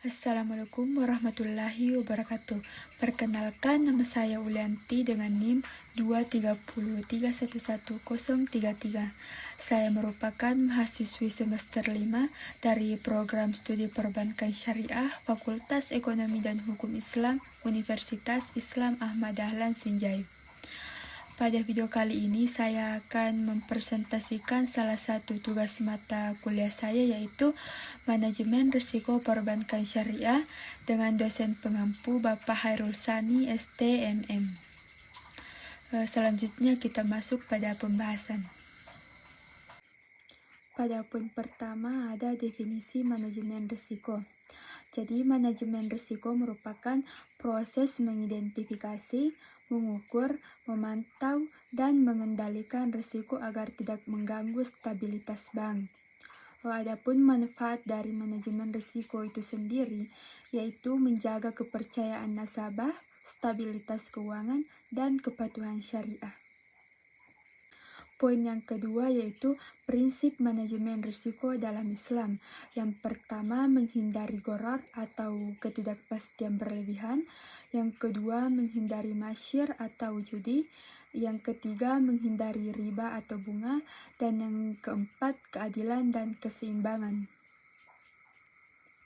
Assalamualaikum warahmatullahi wabarakatuh. Perkenalkan, nama saya Ulianti dengan NIM 230311033. Saya merupakan mahasiswi semester 5 dari program studi perbankan syariah Fakultas Ekonomi dan Hukum Islam Universitas Islam Ahmad Dahlan Sinjai. Pada video kali ini saya akan mempresentasikan salah satu tugas mata kuliah saya, yaitu Manajemen Risiko Perbankan Syariah dengan dosen pengampu Bapak Hairul Sani STMM. Selanjutnya kita masuk pada pembahasan. Pada poin pertama ada definisi manajemen risiko. Jadi manajemen risiko merupakan proses mengidentifikasi, mengukur, memantau, dan mengendalikan risiko agar tidak mengganggu stabilitas bank. Adapun manfaat dari manajemen risiko itu sendiri, yaitu menjaga kepercayaan nasabah, stabilitas keuangan, dan kepatuhan syariah. Poin yang kedua yaitu prinsip manajemen risiko dalam Islam. Yang pertama, menghindari gharar atau ketidakpastian berlebihan. Yang kedua, menghindari masyir atau judi. Yang ketiga, menghindari riba atau bunga. Dan yang keempat, keadilan dan keseimbangan.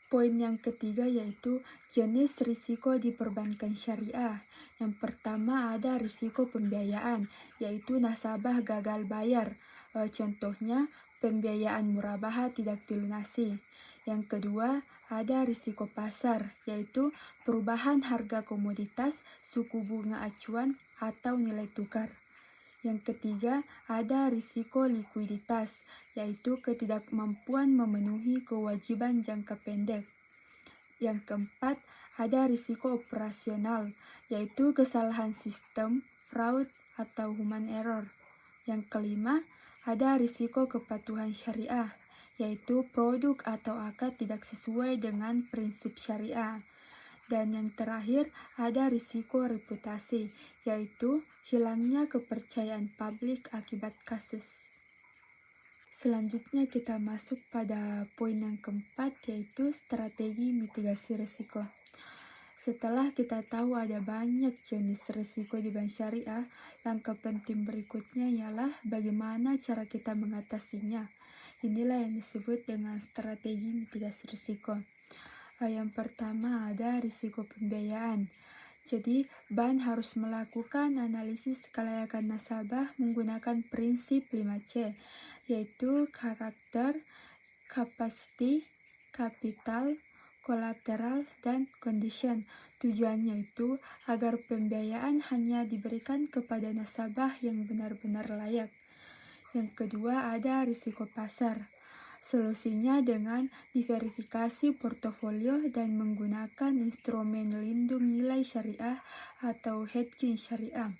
Poin yang ketiga yaitu jenis risiko di perbankan syariah. Yang pertama ada risiko pembiayaan, yaitu nasabah gagal bayar. Contohnya, pembiayaan murabaha tidak dilunasi. Yang kedua, ada risiko pasar, yaitu perubahan harga komoditas, suku bunga acuan, atau nilai tukar. Yang ketiga, ada risiko likuiditas, yaitu ketidakmampuan memenuhi kewajiban jangka pendek. Yang keempat, ada risiko operasional, yaitu kesalahan sistem, fraud, atau human error. Yang kelima, ada risiko kepatuhan syariah, yaitu produk atau akad tidak sesuai dengan prinsip syariah. Dan yang terakhir, ada risiko reputasi, yaitu hilangnya kepercayaan publik akibat kasus. Selanjutnya kita masuk pada poin yang keempat, yaitu strategi mitigasi risiko. Setelah kita tahu ada banyak jenis risiko di bank syariah, langkah penting berikutnya ialah bagaimana cara kita mengatasinya. Inilah yang disebut dengan strategi mitigasi risiko. Yang pertama ada risiko pembiayaan. Jadi, bank harus melakukan analisis kelayakan nasabah menggunakan prinsip 5C, yaitu karakter, capacity, capital, collateral, dan condition. Tujuannya itu agar pembiayaan hanya diberikan kepada nasabah yang benar-benar layak. Yang kedua ada risiko pasar. Solusinya dengan diverifikasi portofolio dan menggunakan instrumen lindung nilai syariah atau hedging syariah.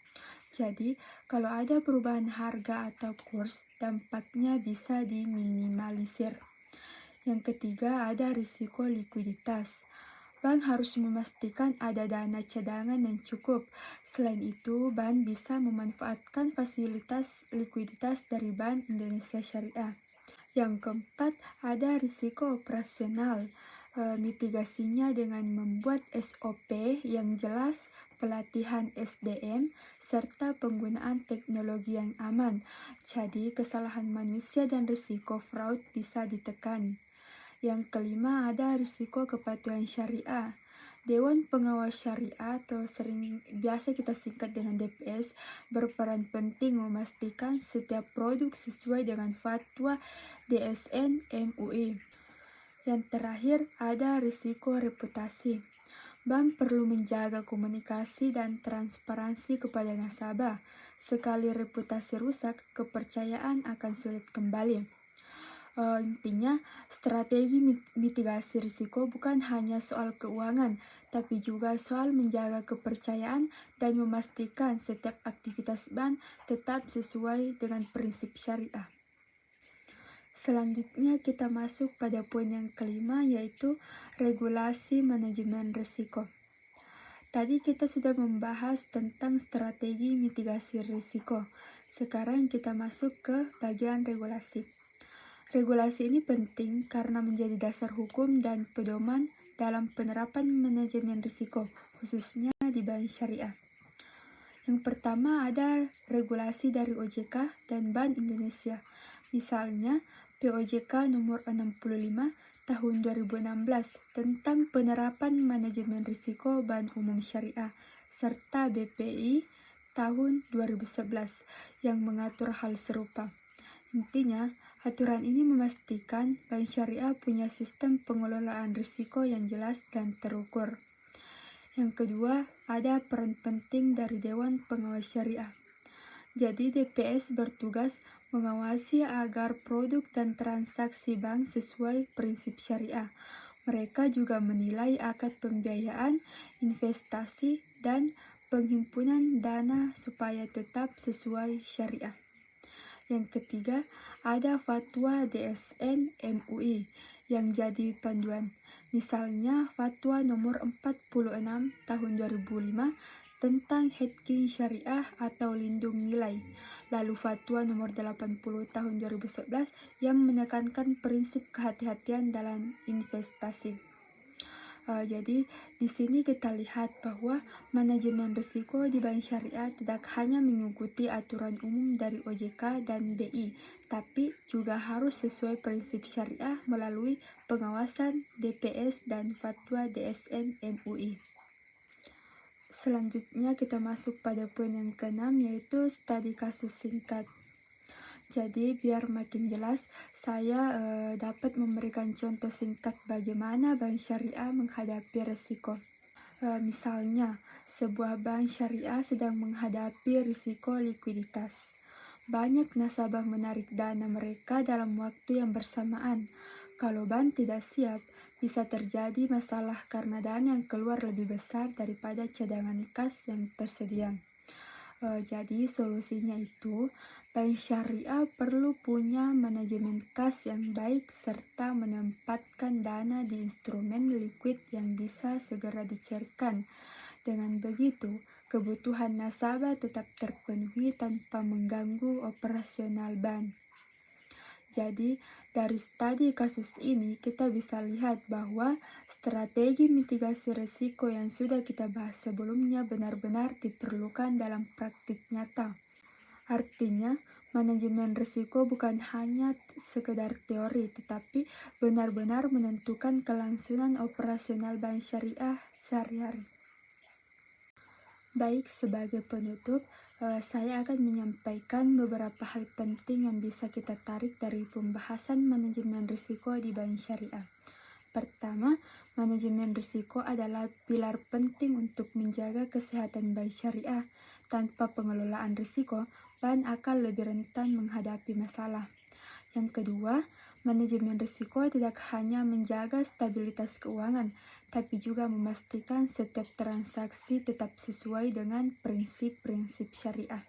Jadi, kalau ada perubahan harga atau kurs, dampaknya bisa diminimalisir. Yang ketiga ada risiko likuiditas. Bank harus memastikan ada dana cadangan yang cukup. Selain itu, bank bisa memanfaatkan fasilitas likuiditas dari Bank Indonesia Syariah. Yang keempat, ada risiko operasional. Mitigasinya dengan membuat SOP yang jelas, pelatihan SDM, serta penggunaan teknologi yang aman. Jadi, kesalahan manusia dan risiko fraud bisa ditekan. Yang kelima, ada risiko kepatuhan syariah. Dewan Pengawas Syariah atau biasa kita singkat dengan DPS berperan penting memastikan setiap produk sesuai dengan fatwa DSN MUI. Yang terakhir ada risiko reputasi. Bank perlu menjaga komunikasi dan transparansi kepada nasabah. Sekali reputasi rusak, kepercayaan akan sulit kembali. Intinya, strategi mitigasi risiko bukan hanya soal keuangan, tapi juga soal menjaga kepercayaan dan memastikan setiap aktivitas bank tetap sesuai dengan prinsip syariah. Selanjutnya kita masuk pada poin yang kelima, yaitu regulasi manajemen risiko. Tadi kita sudah membahas tentang strategi mitigasi risiko. Sekarang kita masuk ke bagian regulasi. Regulasi ini penting karena menjadi dasar hukum dan pedoman dalam penerapan manajemen risiko, khususnya di bank syariah. Yang pertama ada regulasi dari OJK dan Bank Indonesia. Misalnya, POJK nomor 65 tahun 2016 tentang penerapan manajemen risiko bank umum syariah, serta BPI tahun 2011 yang mengatur hal serupa. Intinya, aturan ini memastikan bank syariah punya sistem pengelolaan risiko yang jelas dan terukur. Yang kedua, ada peran penting dari Dewan Pengawas Syariah. Jadi DPS bertugas mengawasi agar produk dan transaksi bank sesuai prinsip syariah. Mereka juga menilai akad pembiayaan, investasi, dan penghimpunan dana supaya tetap sesuai syariah. Yang ketiga, ada fatwa DSN MUI yang jadi panduan. Misalnya fatwa nomor 46 tahun 2005 tentang hedging syariah atau lindung nilai. Lalu fatwa nomor 80 tahun 2011 yang menekankan prinsip kehati-hatian dalam investasi. Jadi di sini kita lihat bahwa manajemen risiko di bank syariah tidak hanya mengikuti aturan umum dari OJK dan BI, tapi juga harus sesuai prinsip syariah melalui pengawasan DPS dan fatwa DSN MUI. Selanjutnya kita masuk pada poin yang keenam, yaitu studi kasus singkat. Jadi biar makin jelas, saya dapat memberikan contoh singkat bagaimana bank syariah menghadapi risiko. Misalnya, sebuah bank syariah sedang menghadapi risiko likuiditas. Banyak nasabah menarik dana mereka dalam waktu yang bersamaan. Kalau bank tidak siap, bisa terjadi masalah karena dana yang keluar lebih besar daripada cadangan kas yang tersedia. Jadi solusinya itu, bank syariah perlu punya manajemen kas yang baik serta menempatkan dana di instrumen liquid yang bisa segera dicairkan. Dengan begitu, kebutuhan nasabah tetap terpenuhi tanpa mengganggu operasional bank. Jadi, dari studi kasus ini kita bisa lihat bahwa strategi mitigasi risiko yang sudah kita bahas sebelumnya benar-benar diperlukan dalam praktik nyata. Artinya, manajemen risiko bukan hanya sekedar teori, tetapi benar-benar menentukan kelangsungan operasional bank syariah sehari-hari. Baik, sebagai penutup, saya akan menyampaikan beberapa hal penting yang bisa kita tarik dari pembahasan manajemen risiko di bank syariah. Pertama, manajemen risiko adalah pilar penting untuk menjaga kesehatan bank syariah. Tanpa pengelolaan risiko, bank akan lebih rentan menghadapi masalah. Yang kedua, manajemen risiko tidak hanya menjaga stabilitas keuangan, tapi juga memastikan setiap transaksi tetap sesuai dengan prinsip-prinsip syariah.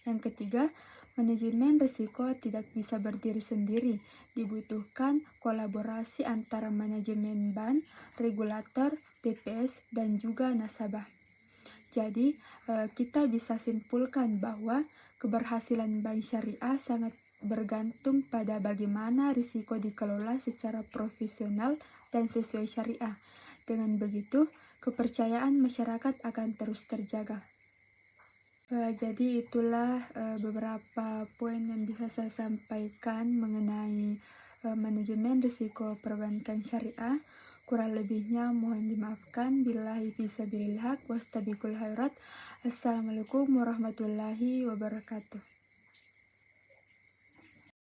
Yang ketiga, manajemen risiko tidak bisa berdiri sendiri, dibutuhkan kolaborasi antara manajemen bank, regulator, DPS, dan juga nasabah. Jadi, kita bisa simpulkan bahwa keberhasilan bank syariah sangat bergantung pada bagaimana risiko dikelola secara profesional dan sesuai syariah. Dengan begitu, kepercayaan masyarakat akan terus terjaga. Jadi itulah beberapa poin yang bisa saya sampaikan mengenai manajemen risiko perbankan syariah. Kurang lebihnya mohon dimaafkan. Billahi fisabilillah wastabiqul khairat. Assalamualaikum warahmatullahi wabarakatuh.